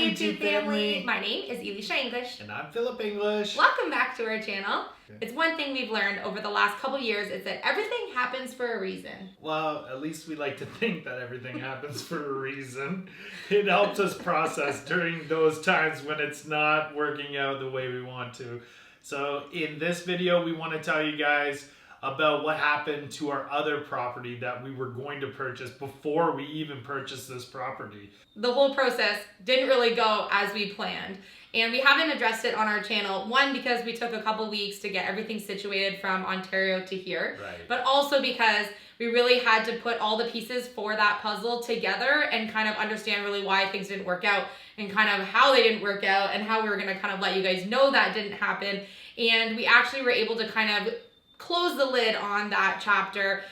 YouTube family. My name is Elysia English. And I'm Philip English. Welcome back to our channel. It's one thing we've learned over the last couple years is that everything happens for a reason. Well, at least we like to think that everything happens for a reason. It helps us process during those times when it's not working out the way we want to. So in this video, we want to tell you guys about what happened to our other property that we were going to purchase before we even purchased this property. The whole process didn't really go as we planned. And we haven't addressed it on our channel. One, because we took a couple weeks to get everything situated from Ontario to here. Right. But also because we really had to put all the pieces for that puzzle together and kind of understand really why things didn't work out and kind of how they didn't work out and how we were going to kind of let you guys know that didn't happen. And we actually were able to kind of close the lid on that chapter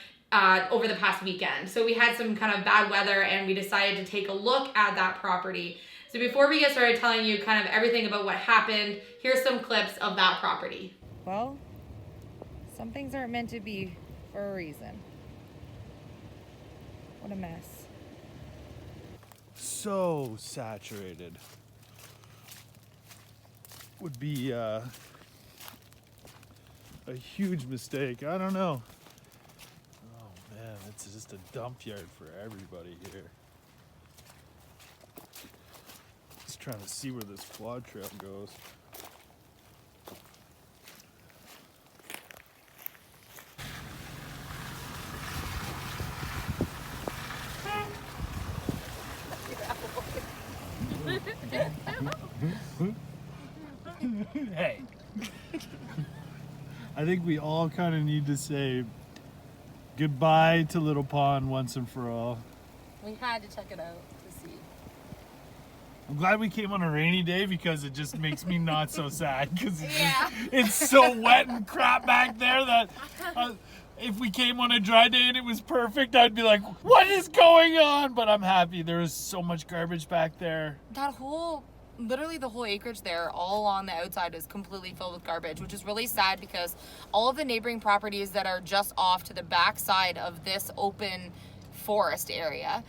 over the past weekend. So we had some kind of bad weather and we decided to take a look at that property. So before we get started telling you kind of everything about what happened, here's some clips of that property. Well, some things aren't meant to be for a reason. What a mess. So saturated. Would be a huge mistake. I don't know. Oh man, it's just a dump yard for everybody here. Just trying to see where this quad trail goes. Hey. I think we all kind of need to say goodbye to Little Pond once and for all. We had to check it out to see. I'm glad we came on a rainy day because it just makes me not so sad because it's so wet and crap back there that if we came on a dry day and it was perfect, I'd be like, what is going on? But I'm happy. There is so much garbage back there. Literally the whole acreage there, all on the outside, is completely filled with garbage, which is really sad because all of the neighboring properties that are just off to the back side of this open forest area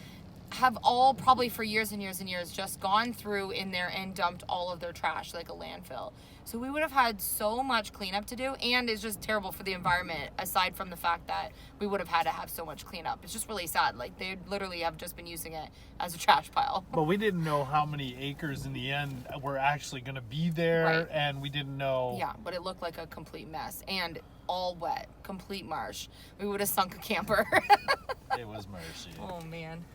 have all probably for years and years and years just gone through in there and dumped all of their trash like a landfill. So we would have had so much cleanup to do, and it's just terrible for the environment aside from the fact that we would have had to have so much cleanup. It's just really sad. Like they literally have just been using it as a trash pile. But we didn't know how many acres in the end were actually going to be there, Right. And we didn't know. Yeah, but it looked like a complete mess and all wet, complete marsh. We would have sunk a camper. It was mercy. Oh man.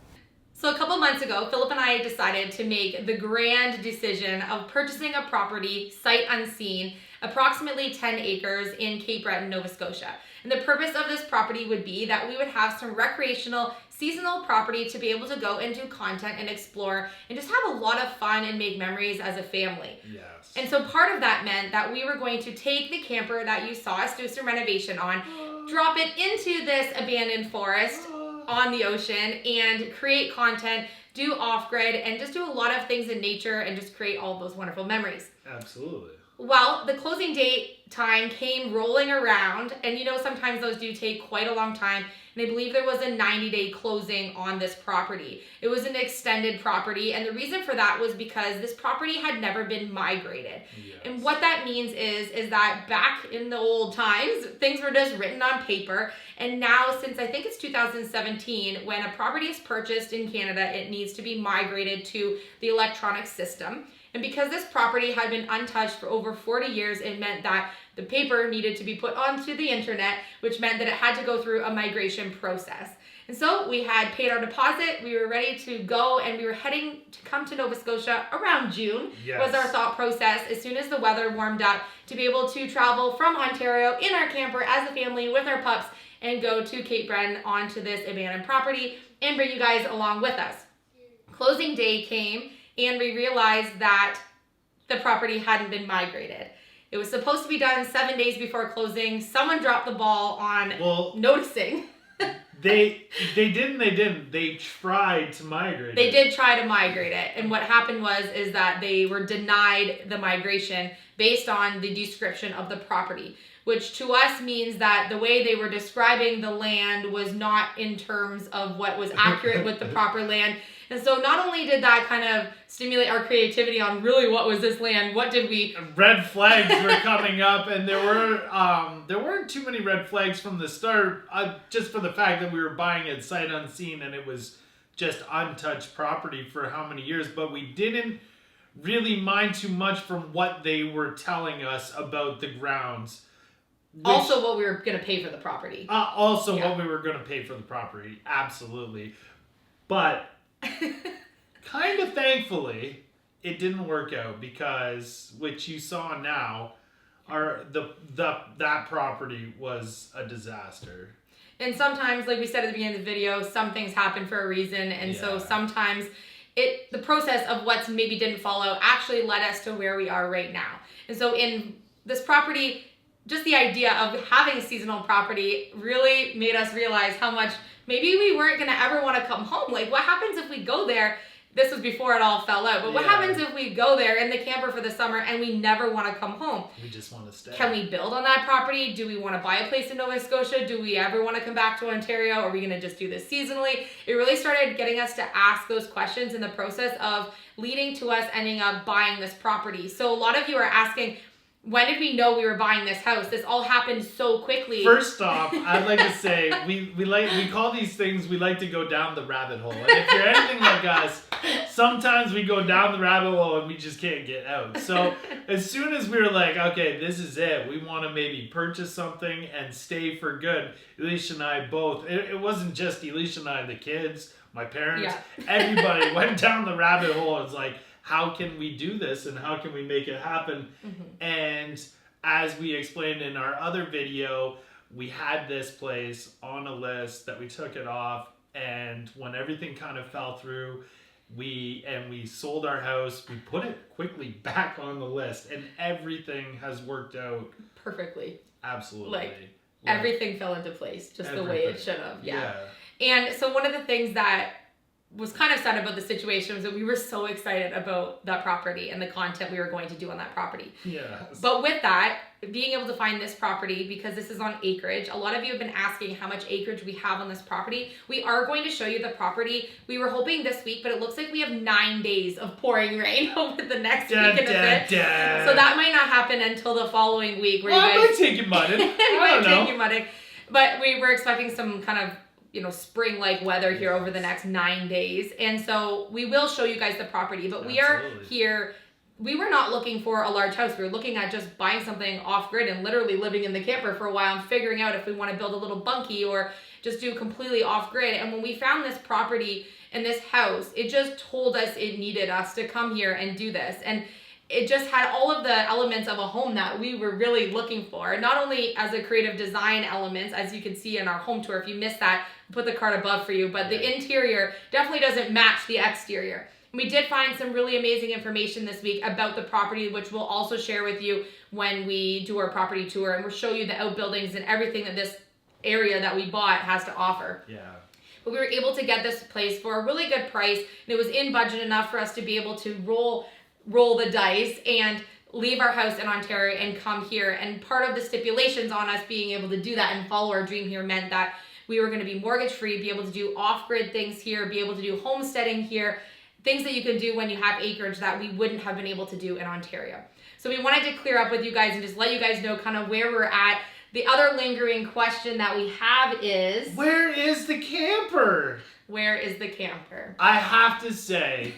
So a couple months ago, Philip and I decided to make the grand decision of purchasing a property, sight unseen, approximately 10 acres in Cape Breton, Nova Scotia. And the purpose of this property would be that we would have some recreational, seasonal property to be able to go and do content and explore and just have a lot of fun and make memories as a family. Yes. And so part of that meant that we were going to take the camper that you saw us do some renovation on, drop it into this abandoned forest on the ocean and create content, do off-grid, and just do a lot of things in nature and just create all of those wonderful memories. Absolutely. Well, the closing date time came rolling around, and you know sometimes those do take quite a long time, and I believe there was a 90-day closing on this property. It was an extended property, and the reason for that was because this property had never been migrated. Yes. And what that means is that back in the old times, things were just written on paper, and now since I think it's 2017, when a property is purchased in Canada, it needs to be migrated to the electronic system. And because this property had been untouched for over 40 years, it meant that the paper needed to be put onto the internet, which meant that it had to go through a migration process. And so we had paid our deposit, we were ready to go, and we were heading to come to Nova Scotia around June. Yes. Was our thought process as soon as the weather warmed up to be able to travel from Ontario in our camper as a family with our pups and go to Cape Breton onto this abandoned property and bring you guys along with us. Closing day came, and we realized that the property hadn't been migrated. It was supposed to be done 7 days before closing. Someone dropped the ball on noticing. They didn't. They tried to migrate They it. did try to migrate it. And what happened is that they were denied the migration based on the description of the property, which to us means that the way they were describing the land was not in terms of what was accurate with the proper land. And so not only did that kind of stimulate our creativity on really what was this land, what did we... Red flags were coming up, and there weren't too many red flags from the start, just for the fact that we were buying it sight unseen and it was just untouched property for how many years, but we didn't really mind too much from what they were telling us about the grounds. Also what we were going to pay for the property. What we were going to pay for the property, absolutely. But kind of thankfully, it didn't work out because, which you saw now, that property was a disaster. And sometimes, like we said at the beginning of the video, some things happen for a reason, and so sometimes the process of what's maybe didn't fall out actually led us to where we are right now. And so in this property, just the idea of having a seasonal property really made us realize how much maybe we weren't going to ever want to come home. Like, what happens if we go there? This was before it all fell out, but what happens if we go there in the camper for the summer and we never want to come home? We just want to stay. Can we build on that property? Do we want to buy a place in Nova Scotia? Do we ever want to come back to Ontario? Are we going to just do this seasonally? It really started getting us to ask those questions in the process of leading to us ending up buying this property. So a lot of you are asking, when did we know we were buying this house? This all happened so quickly. First off, I'd like to say we call these things, we like to go down the rabbit hole. And if you're anything like us, sometimes we go down the rabbit hole and we just can't get out. So as soon as we were like, okay, this is it, we want to maybe purchase something and stay for good. Elysia and I both, it wasn't just Elysia and I, the kids, my parents, everybody went down the rabbit hole. It's like, how can we do this and how can we make it happen? Mm-hmm. And as we explained in our other video, we had this place on a list that we took it off, and when everything kind of fell through, we sold our house, we put it quickly back on the list, and everything has worked out perfectly. Absolutely. Like everything fell into place just the way it should have. Yeah. And so one of the things that was kind of sad about the situation was that we were so excited about that property and the content we were going to do on that property. Yes. But with that, being able to find this property, because this is on acreage, a lot of you have been asking how much acreage we have on this property. We are going to show you the property. We were hoping this week, but it looks like we have 9 days of pouring rain over the next week and a bit. So that might not happen until the following week. Where you guys... I might take you mudding. I don't know. Take you mudding. But we were expecting some kind of spring-like weather here over the next 9 days. And so we will show you guys the property, but we are here. We were not looking for a large house. We were looking at just buying something off-grid and literally living in the camper for a while and figuring out if we want to build a little bunkie or just do completely off-grid. And when we found this property and this house, it just told us it needed us to come here and do this. And it just had all of the elements of a home that we were really looking for. Not only as a creative design elements, as you can see in our home tour. If you missed that, I'll put the card above for you. But the interior definitely doesn't match the exterior. We did find some really amazing information this week about the property, which we'll also share with you when we do our property tour. And we'll show you the outbuildings and everything that this area that we bought has to offer. Yeah. But we were able to get this place for a really good price. And it was in budget enough for us to be able to roll the dice and leave our house in Ontario and come here. And part of the stipulations on us being able to do that and follow our dream here meant that we were going to be mortgage free, be able to do off-grid things here, be able to do homesteading here, things that you can do when you have acreage that we wouldn't have been able to do in Ontario. So we wanted to clear up with you guys and just let you guys know kind of where we're at. The other lingering question that we have is... where is the camper? Where is the camper? I have to say...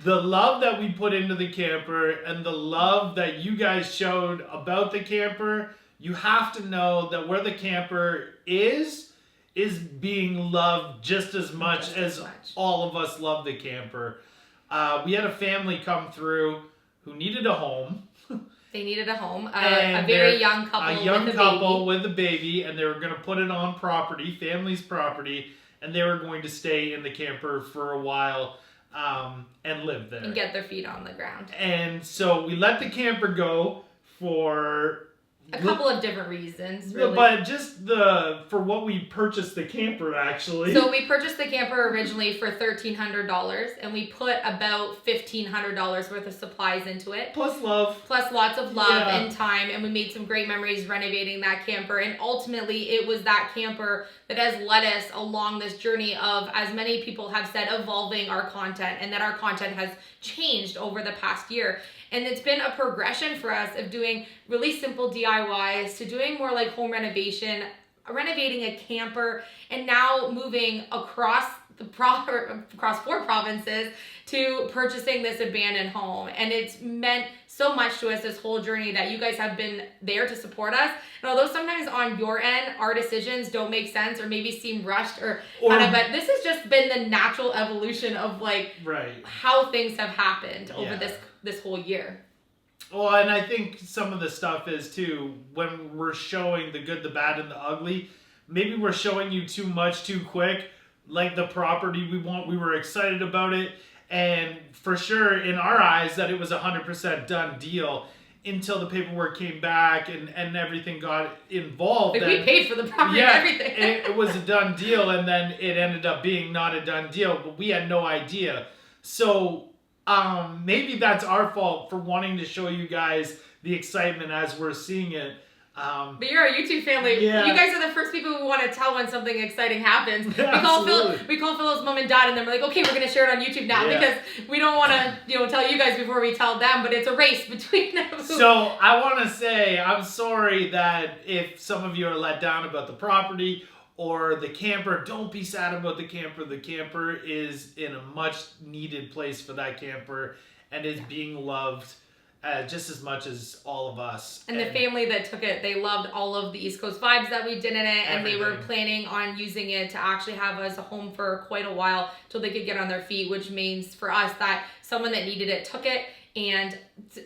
the love that we put into the camper and the love that you guys showed about the camper, you have to know that where the camper is being loved just as much as all of us love the camper. We had a family come through who needed a home. They needed a home. A very young couple with a baby, and they were going to put it on property, family's property, and they were going to stay in the camper for a while. And live there. And get their feet on the ground. And so we let the camper go for A couple of different reasons, really. But just for what we purchased the camper, actually. So we purchased the camper originally for $1,300, and we put about $1,500 worth of supplies into it. Plus love. Plus lots of love and time, and we made some great memories renovating that camper. And ultimately, it was that camper that has led us along this journey of, as many people have said, evolving our content, and that our content has changed over the past year. And it's been a progression for us of doing really simple DIYs to doing more like home renovation, renovating a camper, and now moving across across 4 provinces to purchasing this abandoned home. And it's meant so much to us, this whole journey, that you guys have been there to support us. And although sometimes on your end, our decisions don't make sense or maybe seem rushed or kind of, but this has just been the natural evolution of like how things have happened over this whole year. Well, and I think some of the stuff is too, when we're showing the good, the bad, and the ugly, maybe we're showing you too much too quick. Like the property we were excited about it, and for sure in our eyes that it was 100% done deal until the paperwork came back and everything got involved. Like we paid for the property and everything. it was a done deal, and then it ended up being not a done deal, but we had no idea. So maybe that's our fault for wanting to show you guys the excitement as we're seeing it. But you're our YouTube family. Yeah. You guys are the first people who want to tell when something exciting happens. We call Phil's mom and dad, and they're like, okay, we're gonna share it on YouTube now because we don't want to, tell you guys before we tell them. But it's a race between them. So I want to say I'm sorry that if some of you are let down about the property or the camper. Don't be sad about the camper. The camper is in a much needed place for that camper and is being loved. Just as much as all of us. And the family that took it, they loved all of the East Coast vibes that we did in it, and they were planning on using it to actually have as a home for quite a while till they could get on their feet, which means for us that someone that needed it took it. And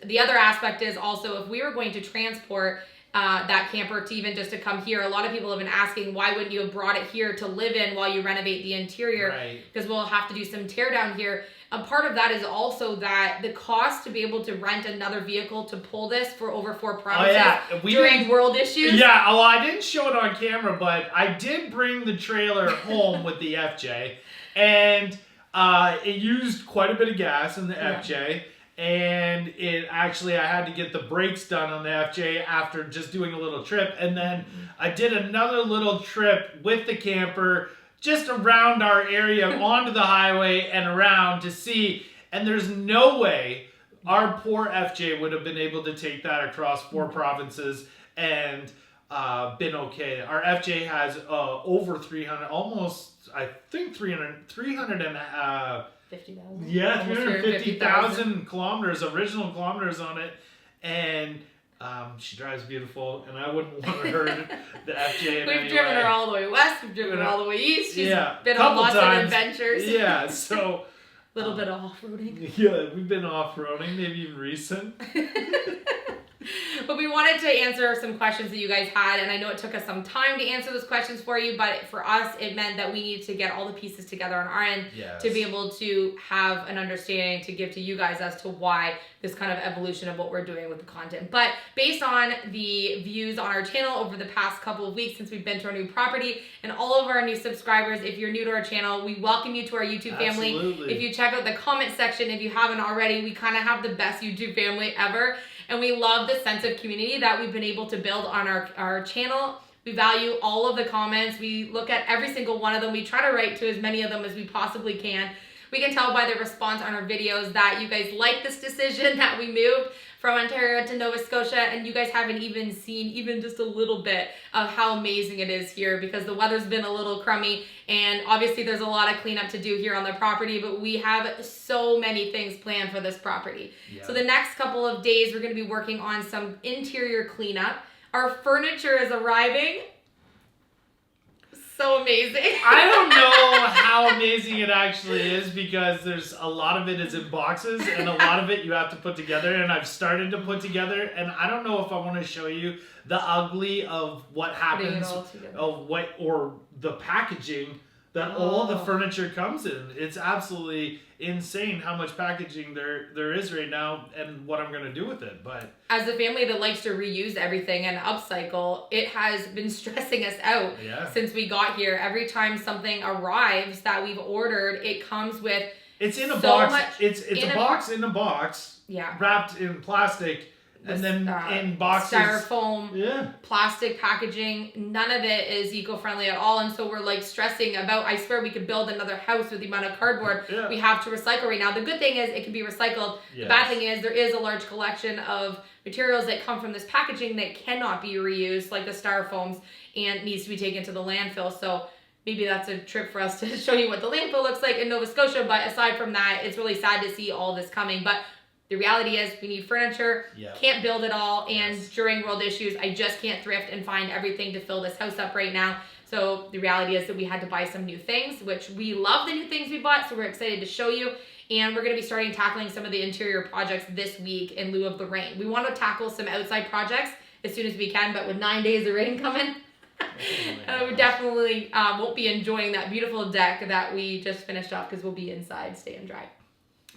the other aspect is also if we were going to transport that camper to even just to come here, a lot of people have been asking, why wouldn't you have brought it here to live in while you renovate the interior? Right. Because we'll have to do some tear down here. A part of that is also that the cost to be able to rent another vehicle to pull this for over 4 provinces during world issues. Yeah, well, I didn't show it on camera, but I did bring the trailer home with the FJ, and it used quite a bit of gas in the FJ, and it actually, I had to get the brakes done on the FJ after just doing a little trip, and then I did another little trip with the camper just around our area, onto the highway and around to see, and there's no way our poor FJ would have been able to take that across 4 provinces and been okay. Our FJ has over 300, almost, I think 300 and 50,000. Yeah, 350,000 kilometers, original kilometers on it, and she drives beautiful, and I wouldn't want to hurt the FJ in any We've driven her all the way west. We've driven her all the way east. She's been on lots of adventures. Yeah, so a little bit of off-roading. Yeah, we've been off-roading, maybe even recent. But we wanted to answer some questions that you guys had, and I know it took us some time to answer those questions for you, but for us, it meant that we needed to get all the pieces together on our end to be able to have an understanding to give to you guys as to why this kind of evolution of what we're doing with the content. But based on the views on our channel over the past couple of weeks since we've been to our new property and all of our new subscribers, if you're new to our channel, we welcome you to our YouTube family. If you check out the comment section, if you haven't already, we kind of have the best YouTube family ever. And we love the sense of community that we've been able to build on our channel. We value all of the comments. We look at every single one of them. We try to write to as many of them as we possibly can. We can tell by the response on our videos that you guys like this decision that we moved from Ontario to Nova Scotia, and you guys haven't even seen even just a little bit of how amazing it is here because the weather's been a little crummy, and obviously there's a lot of cleanup to do here on the property, but we have so many things planned for this property. So the next couple of days, we're gonna be working on some interior cleanup. Our furniture is arriving. So amazing. I don't know how amazing it actually is because there's a lot of it is in boxes and a lot of it you have to put together, and I've started to put together, and I don't know if I want to show you the ugly of what happens of what or the packaging that all the furniture comes in. It's absolutely insane how much packaging there is right now and what I'm going to do with it. But as a family that likes to reuse everything and upcycle, it has been stressing us out since we got here. Every time something arrives that we've ordered, it comes with it's in a so box. much It's a box in a box. Yeah. Wrapped in plastic. And then in boxes, styrofoam, plastic packaging, none of it is eco-friendly at all. And so we're like stressing about, I swear we could build another house with the amount of cardboard we have to recycle right now. The good thing is it can be recycled. The bad thing is there is a large collection of materials that come from this packaging that cannot be reused, like the styrofoams, and needs to be taken to the landfill. So maybe that's a trip for us to show you what the landfill looks like in Nova Scotia. But aside from that, it's really sad to see all this coming. But the reality is we need furniture, can't build it all, and during world issues, I just can't thrift and find everything to fill this house up right now. So the reality is that we had to buy some new things, which we love the new things we bought, so we're excited to show you. And we're going to be starting tackling some of the interior projects this week in lieu of the rain. We want to tackle some outside projects as soon as we can, but with 9 days of rain coming, we definitely won't be enjoying that beautiful deck that we just finished off because we'll be inside staying dry.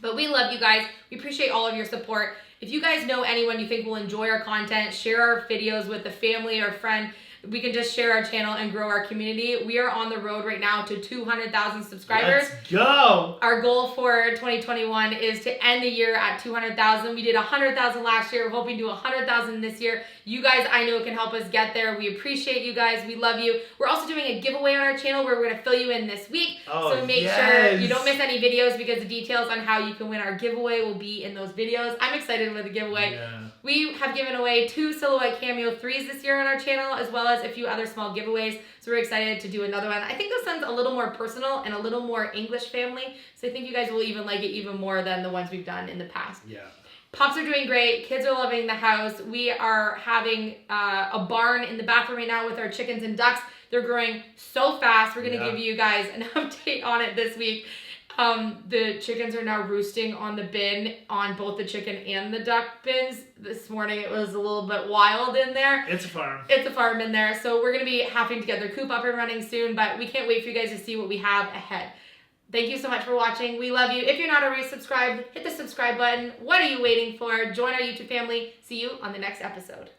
But we love you guys. We appreciate all of your support. If you guys know anyone you think will enjoy our content, share our videos with a family or friend. We can just share our channel and grow our community. We are on the road right now to 200,000 subscribers. Let's go! Our goal for 2021 is to end the year at 200,000. We did 100,000 last year. We're hoping to do 100,000 this year. You guys, I know, can help us get there. We appreciate you guys. We love you. We're also doing a giveaway on our channel where we're going to fill you in this week. So make sure you don't miss any videos because the details on how you can win our giveaway will be in those videos. I'm excited with the giveaway. Yeah. We have given away 2 Silhouette Cameo 3s this year on our channel, as well as a few other small giveaways. So we're excited to do another one. I think this one's a little more personal and a little more English family. So I think you guys will even like it even more than the ones we've done in the past. Yeah. Pups are doing great. Kids are loving the house. We are having a barn in the bathroom right now with our chickens and ducks. They're growing so fast. We're going to give you guys an update on it this week. The chickens are now roosting on the bin on both the chicken and the duck bins. This morning it was a little bit wild in there. It's a farm. It's a farm in there. So we're going to be having to get their coop up and running soon, but we can't wait for you guys to see what we have ahead. Thank you so much for watching. We love you. If you're not already subscribed, hit the subscribe button. What are you waiting for? Join our YouTube family. See you on the next episode.